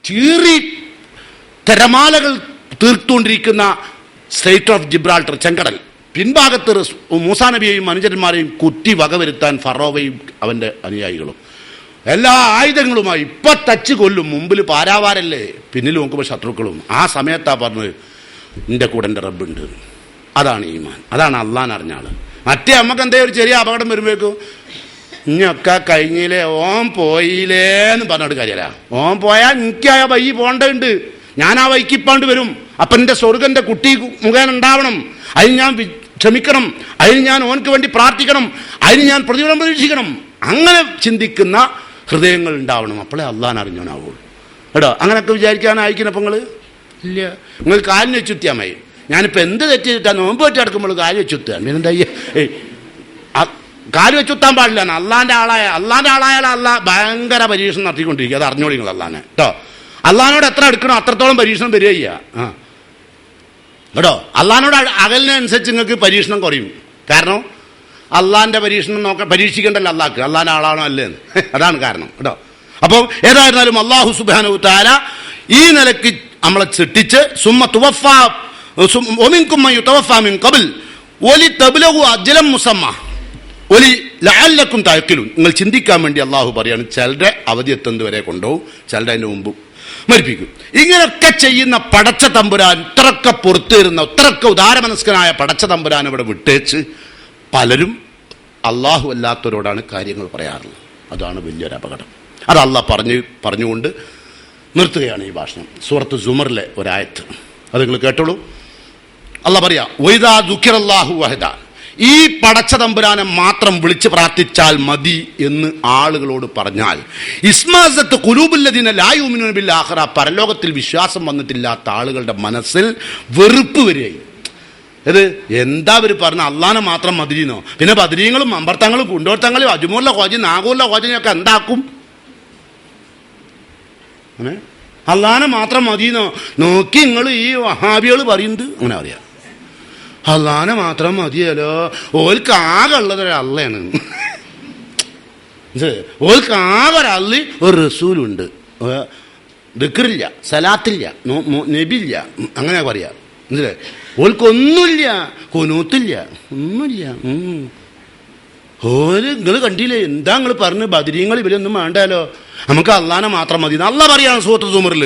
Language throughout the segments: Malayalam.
ചീറി തിരമാലകൾ തീർത്തുകൊണ്ടിരിക്കുന്ന സ്ട്രെയ്റ്റ് ഓഫ് ജിബ്രാൾട്ടർ, ചെങ്കടൽ. പിൻഭാഗത്ത് മൂസാ നബിയെയും അനുചരന്മാരെയും കുത്തി വകവരുത്താൻ ഫറോവയും അവൻ്റെ അനുയായികളും എല്ലാ ആയുധങ്ങളുമായി ഇപ്പൊ തച്ച് കൊല്ലും. മുമ്പിൽ പാരാവാരല്ലേ, പിന്നിൽ നോക്കുമ്പോൾ ശത്രുക്കളും. ആ സമയത്താ പറഞ്ഞത് എൻ്റെ കൂടെ എൻ്റെ റബ്ബുണ്ട്. അതാണ് ഈമാൻ, അതാണ് അള്ളാൻ അറിഞ്ഞ ആള്. മറ്റേ നമുക്ക് എന്തേ ഒരു ചെറിയ അപകടം വരുമ്പോഴേക്കും ഇനിയൊക്കെ കഴിഞ്ഞില്ലേ, ഓൻ പോയില്ലേന്ന് പറഞ്ഞിട്ട് കാര്യമില്ല. ഓൻ പോയാൽ എനിക്കായ വൈകി പോകേണ്ടതുണ്ട്, ഞാൻ ആ വൈക്ക് ഇപ്പാണ്ട് വരും. അപ്പം എൻ്റെ സ്വർഗൻ്റെ കുട്ടി മുഖേന ഉണ്ടാവണം, അതിന് ഞാൻ ക്ഷമിക്കണം, അതിന് ഞാൻ ഓനക്ക് വേണ്ടി പ്രാർത്ഥിക്കണം, അതിന് ഞാൻ പ്രതിഫലം പ്രതീക്ഷിക്കണം. അങ്ങനെ ചിന്തിക്കുന്ന ഹൃദയങ്ങൾ ഉണ്ടാവണം. അപ്പോഴേ അള്ളാൻ അറിഞ്ഞോനാവുള്ളൂ കേട്ടോ. അങ്ങനെയൊക്കെ വിചാരിക്കാൻ അയക്കുന്നപ്പോൾ നിങ്ങൾ ഇല്ല, നിങ്ങൾ കാലിന് വെച്ചുത്തിയാൽ മതി. ഞാനിപ്പോൾ എന്ത് തെറ്റ് ചെയ്തിട്ടാണ് നോമ്പ് വെച്ച് കിടക്കുമ്പോൾ കാല് വെച്ചുത്തുക. പിന്നെന്താ കാല് വെച്ചുത്താൻ പാടില്ല. അള്ളാൻ്റെ ആളായാൽ അള്ളാഹ് ഭയങ്കര പരീക്ഷണം നടത്തിക്കൊണ്ടിരിക്കുക. അത് അറിഞ്ഞോളി നിങ്ങൾ അള്ളാനെ കേട്ടോ. അള്ളഹാനോട് എത്ര എടുക്കണോ അത്രത്തോളം പരീക്ഷണം വരിക കേട്ടോ. അള്ളഹാനോട് അകലിനനുസരിച്ച് നിങ്ങൾക്ക് പരീക്ഷണം കുറയും. കാരണം അള്ളാഹിൻ്റെ പരീക്ഷണം പരീക്ഷിക്കേണ്ടല്ലോ അള്ളാഹ്ക്ക്, അള്ളാഹിൻ്റെ ആളാണോ അല്ലേന്ന്. അതാണ് കാരണം കേട്ടോ. അപ്പോൾ ഏതായിരുന്നാലും അള്ളാഹു സുബ്ഹാനഹു വ തആല ഈ നിലയ്ക്ക് നമ്മളെ സൃഷ്ടിച്ച് സുമ്മ തുവഫാ വമിൻകും മൻ യുതവഫാ മിൻ ഖബൽ വലി തബ്ലഗു അജ്ലൻ മുസമ്മ വലി ലഅല്ലക്കും തഅഖിലൂൻ. നിങ്ങൾ ചിന്തിക്കാൻ വേണ്ടി അള്ളാഹു പറയാണ്, ചിലരുടെ അവധി എത്തുന്നത് വരെ കൊണ്ടുപോകും, ചിലരുടെ അതിൻ്റെ മുമ്പ് മരിപ്പിക്കും. ഇങ്ങനെയൊക്കെ ചെയ്യുന്ന പടച്ച തമ്പുരാൻ, ഇത്രയൊക്കെ പുറത്തു തരുന്ന ഇത്രയൊക്കെ ഉദാരമനസ്കനായ പടച്ച തമ്പുരാൻ ഇവിടെ വിട്ടേച്ച് പലരും അള്ളാഹു അല്ലാത്തവരോടാണ് കാര്യങ്ങൾ പറയാറുള്ളത്. അതാണ് വലിയൊരു അപകടം. അത് അള്ളാഹ് പറഞ്ഞുകൊണ്ട് നിർത്തുകയാണ് ഈ ഭാഷണം. സൂറത്ത് സുമറിലെ ഒരായത്ത് അത് നിങ്ങൾ കേട്ടോളൂ. അള്ളാഹ് പറയാ, വൈദാ ദുഃഖിറല്ലാഹു വഹദ, ഈ പടച്ച തമ്പുരാനെ മാത്രം വിളിച്ച് പ്രാർത്ഥിച്ചാൽ മതി എന്ന് ആളുകളോട് പറഞ്ഞാൽ, ഇസ്മാസത്ത് ഖുലൂബുല്ലദീന ലാ യുമിനൂന ബിൽ ആഖിറ, പരലോകത്തിൽ വിശ്വാസം വന്നിട്ടില്ലാത്ത ആളുകളുടെ മനസ്സിൽ വെറുപ്പ് വരികയും. ഇത് എന്താ അവർ പറഞ്ഞ അള്ളാനെ മാത്രം മതിരിന്നോ? പിന്നെ ബദരീങ്ങളും അമ്പർത്തങ്ങളും കുണ്ടോർത്തങ്ങളും അജ്മൂറിലെ കോജി നാഗൂറിലെ കോജിനെയൊക്കെ എന്താക്കും? അള്ളാനെ മാത്രം മതിന്നോ? നോക്കി നിങ്ങൾ ഈ വഹാബികൾ പറയുന്നത് അങ്ങനെ അറിയാം. അള്ളാനെ മാത്രം മതിയല്ലോ, ഓൽക്ക് ആകെ ഉള്ളത് അള്ളയാണ്. ഓൽക്ക് ആകെ ഒരള്ളി ഒരു റസൂലുണ്ട്, ദിക്റില്ല, സലാത്തില്ല, നബില്ല, അങ്ങനെ പറയാ. മനസ്സിലായി? ഓൽക്കൊന്നുമില്ല, കുനൂത്തില്ല, ഒന്നുമില്ല. ഓല് നിങ്ങൾ കണ്ടില്ലേ എന്താ നിങ്ങൾ പറഞ്ഞു? ബദരീങ്ങൾ ഇവരൊന്നും വേണ്ടാലോ, നമുക്ക് അള്ളാനെ മാത്രം മതി. അള്ളാഹ് പറയാണ് സൂറത്ത് സുമറിൽ,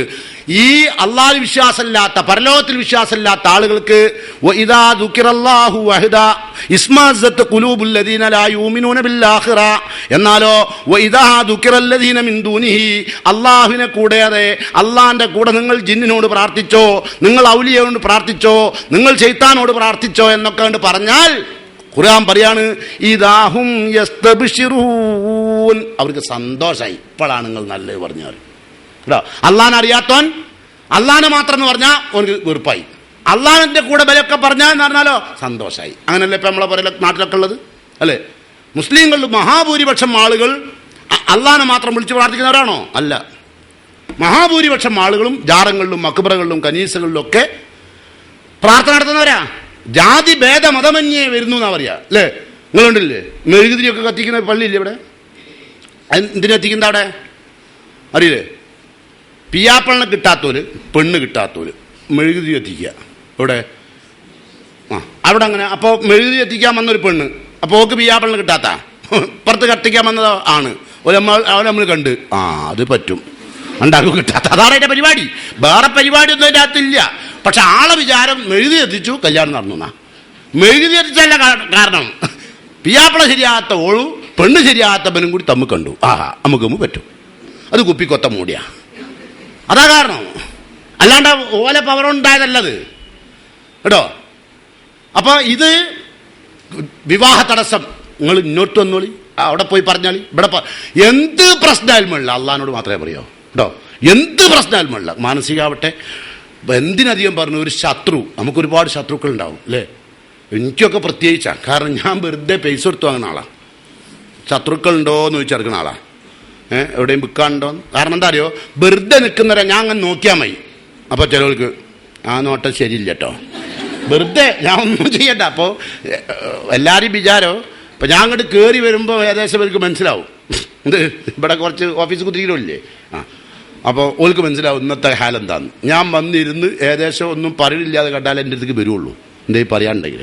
ഈ അള്ളാഹ് വിശ്വാസമില്ലാത്ത, പരലോകത്തിൽ വിശ്വാസമില്ലാത്ത ആളുകൾക്ക് വഇദാ ദുഃഖിറല്ലാഹു വഹദ ഇസ്മാസത്ത് ഖുലൂബുല്ലദീന ലാ യുമിനൂന ബിൽ ആഖിറ. എന്നാലോ വഇദാ ദുഃഖിറല്ലദീന മിൻ ദൂനിഹി, അള്ളാഹുവിനെ കൂടാതെ അള്ളാഹിന്റെ കൂടെ നിങ്ങൾ ജിന്നിനോട് പ്രാർത്ഥിച്ചോ, നിങ്ങൾ ഔലിയയോട് പ്രാർത്ഥിച്ചോ, നിങ്ങൾ ശൈത്താനോട് പ്രാർത്ഥിച്ചോ എന്നൊക്കെ കൊണ്ട് പറഞ്ഞാൽ ഖുർആൻ പറയാണ്, ഇദാഹും യസ്തബ്ശിറൂൻ, അവർക്ക് സന്തോഷമായി. ഇപ്പോഴാണ് നിങ്ങൾ നല്ലത് പറഞ്ഞാൽ കേട്ടോ. അള്ളാഹനെ അറിയാത്തവൻ അള്ളാഹനെ മാത്രം എന്ന് പറഞ്ഞാൽ അവർക്ക് വെറുപ്പായി. അള്ളാഹിന്റെ കൂടെ ബലൊക്കെ പറഞ്ഞാൽ എന്ന് പറഞ്ഞാലോ സന്തോഷമായി. അങ്ങനല്ലേ ഇപ്പം നമ്മളെ പോലെ നാട്ടിലൊക്കെ ഉള്ളത് അല്ലേ? മുസ്ലിങ്ങളിൽ മഹാഭൂരിപക്ഷം ആളുകൾ അള്ളാഹനെ മാത്രം വിളിച്ച് പ്രാർത്ഥിക്കുന്നവരാണോ? അല്ല. മഹാഭൂരിപക്ഷം ആളുകളും ജാറങ്ങളിലും മക്ബറകളിലും കനീസകളിലും ഒക്കെ പ്രാർത്ഥന നടത്തുന്നവരാ. ജാതി ഭേദ മതമന്യേ വരുന്നു എന്നാ പറയാ അല്ലേ? നിങ്ങളുണ്ടല്ലേ മെഴുകുതിരിയൊക്കെ കത്തിക്കുന്ന പള്ളിയില്ലേ ഇവിടെ? എന്തിനെത്തിക്കുന്ന അവിടെ അറിയില്ലേ? പിയാപ്പളിനെ കിട്ടാത്തോല്, പെണ്ണ് കിട്ടാത്തോല് മെഴുകുതിരി എത്തിക്കുക ഇവിടെ. അവിടെ അങ്ങനെ. അപ്പോൾ മെഴുകുതിരി എത്തിക്കാൻ വന്നൊരു പെണ്ണ്, അപ്പോൾ ഓക്ക് പിയാപ്പളിനെ കിട്ടാത്ത, പുറത്ത് കത്തിക്കാൻ വന്നത് ആണ്. അവരെ നമ്മൾ കണ്ട് അത് പറ്റും, ഉണ്ടാകും കിട്ടാത്ത. അതാണ് അതിൻ്റെ പരിപാടി. വേറെ പരിപാടി ഒന്നും അതിൻ്റെ അകത്തില്ല. പക്ഷെ ആളെ വിചാരം മെഴുകുതി എത്തിച്ചു, കല്യാണം നടന്നു എന്നാ. മെഴുകുതി എത്തിച്ചല്ല കാരണം, പിയാപ്പിള ശരിയാകാത്ത ഓളും പെണ്ണ് ശരിയാകാത്തവനും കൂടി തമ്മിൽ കണ്ടു. നമുക്ക് പറ്റും. അത് കുപ്പിക്കൊത്ത മൂടിയാ, അതാ കാരണം. അല്ലാണ്ട് ഓല പവറുണ്ടായതല്ലത് കേട്ടോ. അപ്പോൾ ഇത് വിവാഹ തടസ്സം. നിങ്ങൾ ഇങ്ങോട്ട് വന്നോളി, അവിടെ പോയി പറഞ്ഞാളി. ഇവിടെ എന്ത് പ്രശ്നമായാലും വേണ്ട അള്ളഹാനോട് മാത്രമേ പറയോ കേട്ടോ. എന്ത് പ്രശ്നമായാലും വേണ്ട, മാനസികമാവട്ടെ. എന്തിനധികം പറഞ്ഞു, ഒരു ശത്രു, നമുക്കൊരുപാട് ശത്രുക്കൾ ഉണ്ടാവും അല്ലേ? എനിക്കൊക്കെ പ്രത്യേകിച്ചാണ്. കാരണം ഞാൻ വെറുതെ പൈസ കൊടുത്തു വാങ്ങുന്ന ആളാണ്. ശത്രുക്കളുണ്ടോ എന്ന് ചോദിച്ചെടുക്കുന്ന ആളാണ്. എവിടെയും വിൽക്കാനുണ്ടോ? കാരണം എന്താ അറിയോ, വെറുതെ നിൽക്കുന്നവരെ ഞാൻ അങ്ങനെ നോക്കിയാൽ മതി. അപ്പോൾ ചിലവർക്ക് ആ നോട്ടം ശരിയില്ല കേട്ടോ, വെറുതെ ഞാൻ ഒന്നും ചെയ്യണ്ട. അപ്പോൾ എല്ലാവരും വിചാരോ, ഇപ്പം ഞാൻ അങ്ങോട്ട് കയറി വരുമ്പോൾ ഏകദേശം ഇവർക്ക് മനസ്സിലാവും ഇത് ഇവിടെ കുറച്ച് ഓഫീസ് കുത്തിരിക്കില്ലേ. അപ്പോൾ ഓൾക്ക് മനസ്സിലാവും ഇന്നത്തെ ഹാലെന്താന്ന്. ഞാൻ വന്നിരുന്ന് ഏകദേശം ഒന്നും പറയില്ലാതെ കണ്ടാൽ എൻ്റെ അടുത്തേക്ക് വരുള്ളൂ, എന്തേ പറയാനുണ്ടെങ്കിൽ.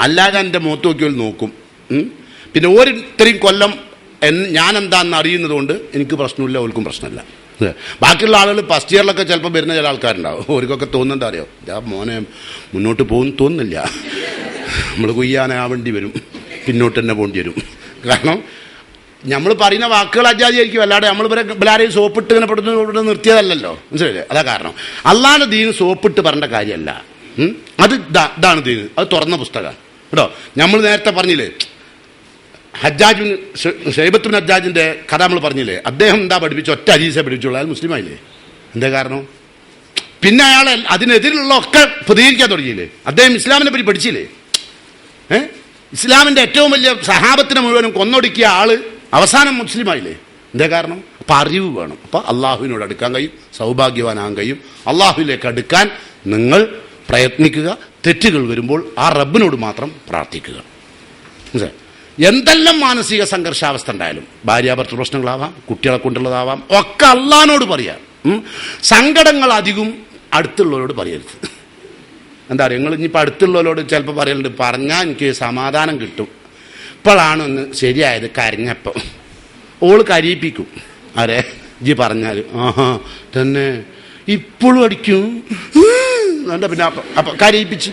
അല്ലാതെ എൻ്റെ മുഖത്ത് നോക്കിയാൽ നോക്കും. പിന്നെ ഇത്രയും കൊല്ലം ഞാൻ എന്താണെന്ന് അറിയുന്നത് കൊണ്ട് എനിക്ക് പ്രശ്നമില്ല, ഓൾക്കും പ്രശ്നമില്ല. ബാക്കിയുള്ള ആളുകൾ ഫസ്റ്റ് ഇയറിലൊക്കെ ചിലപ്പോൾ വരുന്ന ചില ആൾക്കാരുണ്ടാവും. അവർക്കൊക്കെ തോന്നുന്നുണ്ട്, അറിയോ, മോനെ മുന്നോട്ട് പോകുന്നു തോന്നുന്നില്ല, നമ്മൾ കൊയ്യാനാവേണ്ടി വരും, പിന്നോട്ട് തന്നെ പോകേണ്ടി വരും. കാരണം നമ്മൾ പറയുന്ന വാക്കുകൾ അജാതിയായിരിക്കും, അല്ലാതെ നമ്മൾ എല്ലാവരെയും സോപ്പിട്ട് ഇങ്ങനെ പെടുന്ന നിർത്തിയതല്ലല്ലോ, മനസ്സിലായില്ലേ? അതാ കാരണം. അള്ളാഹുവിൻ്റെ ദീന് സോപ്പിട്ട് പറഞ്ഞ കാര്യമല്ല, അത് ഇതാണ് ദീന്, അത് തുറന്ന പുസ്തകമാണ് കേട്ടോ. നമ്മൾ നേരത്തെ പറഞ്ഞില്ലേ, ഷൈബത്ത് ബിൻ ഹജ്ജാജിന്റെ കഥ നമ്മൾ പറഞ്ഞില്ലേ, അദ്ദേഹം എന്താ പഠിപ്പിച്ചു? ഒറ്റ ഹദീസേ പഠിപ്പിച്ചുള്ളൂ, അയാൾ മുസ്ലിമായില്ലേ? എന്താ കാരണം? പിന്നെ അയാൾ അതിനെതിരുള്ള ഒക്കെ പ്രതികരിക്കാൻ തുടങ്ങിയില്ലേ? അദ്ദേഹം ഇസ്ലാമിനെ പറ്റി പഠിച്ചില്ലേ? ഇസ്ലാമിന്റെ ഏറ്റവും വലിയ സഹാബത്തിനെ മുഴുവനും കൊന്നൊടുക്കിയ ആള് അവസാനം മുസ്ലിമായില്ലേ? എന്താ കാരണം? അപ്പം അറിവ് വേണം. അപ്പം അള്ളാഹുവിനോട് അടുക്കാൻ കഴിയും, സൗഭാഗ്യവാനാകാൻ കഴിയും. അള്ളാഹുവിലേക്ക് അടുക്കാൻ നിങ്ങൾ പ്രയത്നിക്കുക. തെറ്റുകൾ വരുമ്പോൾ ആ റബ്ബിനോട് മാത്രം പ്രാർത്ഥിക്കുക. മനസ്സിലായി? എന്തെല്ലാം മാനസിക സംഘർഷാവസ്ഥ ഉണ്ടായാലും, ഭാര്യാഭർത്തൃ പ്രശ്നങ്ങളാവാം, കുട്ടികളെ കൊണ്ടുള്ളതാവാം, ഒക്കെ അള്ളാഹിനോട് പറയാം. സങ്കടങ്ങൾ അധികം അടുത്തുള്ളവരോട് പറയരുത്. എന്താ പറയുക, നിങ്ങൾ ഇനിയിപ്പോൾ അടുത്തുള്ളവരോട് ചിലപ്പോൾ പറയലുണ്ട്, പറഞ്ഞാൽ എനിക്ക് സമാധാനം കിട്ടും. ഇപ്പോഴാണ് ഒന്ന് ശരിയായത്, കരഞ്ഞപ്പോൾ. ഓള് കരയിപ്പിക്കും. ആരെ? ജി പറഞ്ഞാൽ ആഹാ തന്നെ ഇപ്പോഴും അടിക്കും. എന്താ പിന്നെ അപ്പം കരയിപ്പിച്ച്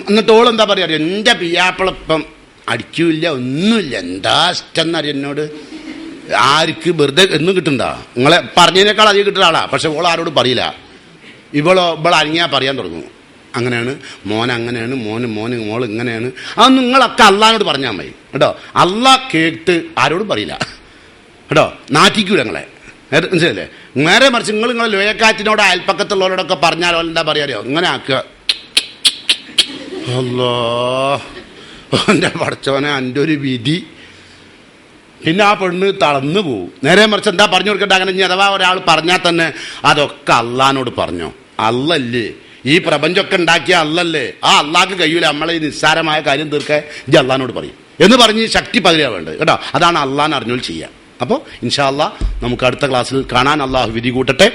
എന്നിട്ട് ഓളെന്താ പറയുക, എൻ്റെ പിയാപ്പിളപ്പം അടിക്കൂല്ല, ഒന്നുമില്ല, എന്താ ഇഷ്ടം എന്നറിയ എന്നോട്. ആർക്ക് വെറുതെ എന്നും കിട്ടണ്ട, നിങ്ങളെ പറഞ്ഞതിനേക്കാൾ അധികം കിട്ടുന്ന ആളാ. പക്ഷെ ഓൾ ആരോടും പറയില്ല. ഇവളോ അനങ്ങിയാൽ പറയാൻ തുടങ്ങും, അങ്ങനെയാണ് മോൻ, അങ്ങനെയാണ് മോൾ ഇങ്ങനെയാണ്. അത് നിങ്ങളൊക്കെ അള്ളാഹിനോട് പറഞ്ഞാൽ മതി കേട്ടോ. അള്ളാഹ് കേട്ട് ആരോടും പറയില്ല കേട്ടോ, നാറ്റിക്കൂല നിങ്ങളെ, മനസ്സിലല്ലേ? നേരെ മറിച്ച് നിങ്ങളെ ലോയക്കാറ്റിനോട് അയൽപ്പക്കത്തുള്ളവരോടൊക്കെ പറഞ്ഞാലോ എന്താ പറയാറിയോ, ഇങ്ങനെ ആക്കുക. അല്ലാ എൻ്റെ പടച്ചോനെ, എൻ്റെ ഒരു വിധി. പിന്നെ ആ പെണ്ണ് തളർന്നു പോവും. നേരെ മറിച്ച് എന്താ പറഞ്ഞു കൊടുക്കട്ടെ, അങ്ങനെ ഇനി അഥവാ ഒരാൾ പറഞ്ഞാൽ തന്നെ അതൊക്കെ അള്ളാഹിനോട് പറഞ്ഞോ. അള്ളല്ലേ ഈ പ്രപഞ്ചമൊക്കെ ഉണ്ടാക്കിയ, അള്ളല്ലേ. ആ അള്ളാഹ്ക്ക് കഴിയൂല നമ്മളെ ഈ നിസ്സാരമായ കാര്യം തീർക്കാൻ. ഇജ്ജ് അള്ളാഹിനോട് പറയും എന്ന് പറഞ്ഞ് ശക്തി പകരുക വേണ്ടത് കേട്ടോ. അതാണ് അള്ളാഹിനെ അറിഞ്ഞോൾ ചെയ്യുക. അപ്പോൾ ഇൻഷാ അള്ളാഹ് നമുക്ക് അടുത്ത ക്ലാസ്സിൽ കാണാൻ അള്ളാഹു വിധി കൂട്ടട്ടെ.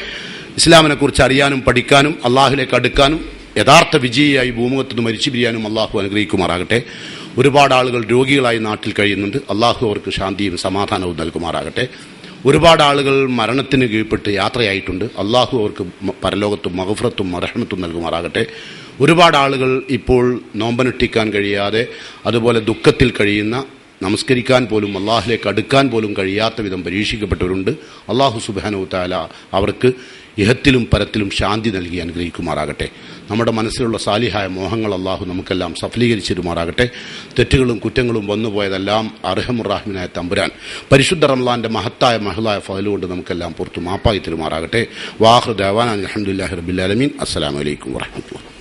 ഇസ്ലാമിനെ കുറിച്ച് അറിയാനും പഠിക്കാനും അള്ളാഹുലേക്ക് അടുക്കാനും യഥാർത്ഥ വിജയിയായി ഭൂമുഖത്ത് നിന്ന് മരിച്ചു പിരിയാനും അള്ളാഹു അനുഗ്രഹിക്കുമാറാകട്ടെ. ഒരുപാട് ആളുകൾ രോഗികളായി നാട്ടിൽ കഴിയുന്നുണ്ട്. അള്ളാഹു അവർക്ക് ശാന്തിയും സമാധാനവും നൽകുമാറാകട്ടെ. ഒരുപാട് ആളുകൾ മരണത്തിന് കീഴ്പ്പെട്ട് യാത്രയായിട്ടുണ്ട്. അള്ളാഹു അവർക്ക് പരലോകത്തും മഗ്ഫിറത്തും റഹ്മത്തും നൽകുമാറാകട്ടെ. ഒരുപാട് ആളുകൾ ഇപ്പോൾ നോമ്പനുഷ്ഠിക്കാൻ കഴിയാതെ, അതുപോലെ ദുഃഖത്തിൽ കഴിയുന്ന, നമസ്കരിക്കാൻ പോലും അള്ളാഹുലേക്ക് അടുക്കാൻ പോലും കഴിയാത്ത വിധം പരീക്ഷിക്കപ്പെട്ടവരുണ്ട്. അള്ളാഹു സുബ്ഹാനഹു തആല അവർക്ക് ഇഹത്തിലും പരത്തിലും ശാന്തി നൽകി അനുഗ്രഹിക്കുമാറാകട്ടെ. നമ്മുടെ മനസ്സിലുള്ള സാലിഹായ മോഹങ്ങൾ അള്ളാഹു നമുക്കെല്ലാം സഫലീകരിച്ചിരുമാറാകട്ടെ. തെറ്റുകളും കുറ്റങ്ങളും വന്നുപോയതെല്ലാം അർഹമുറാഹിമിനായ തമ്പുരാൻ പരിശുദ്ധ റമളാന്റെ മഹത്തായ മഹലായ ഫضലുകൊണ്ട് നമുക്കെല്ലാം പുറത്തു മാപ്പായി തരുമാറാകട്ടെ. വാഖിറു ദഅവാനാ അൽഹംദുലില്ലാഹി റബ്ബിൽ ആലമീൻ. അസ്സലാമു അലൈക്കും വറഹ്മത്തുള്ളാഹി.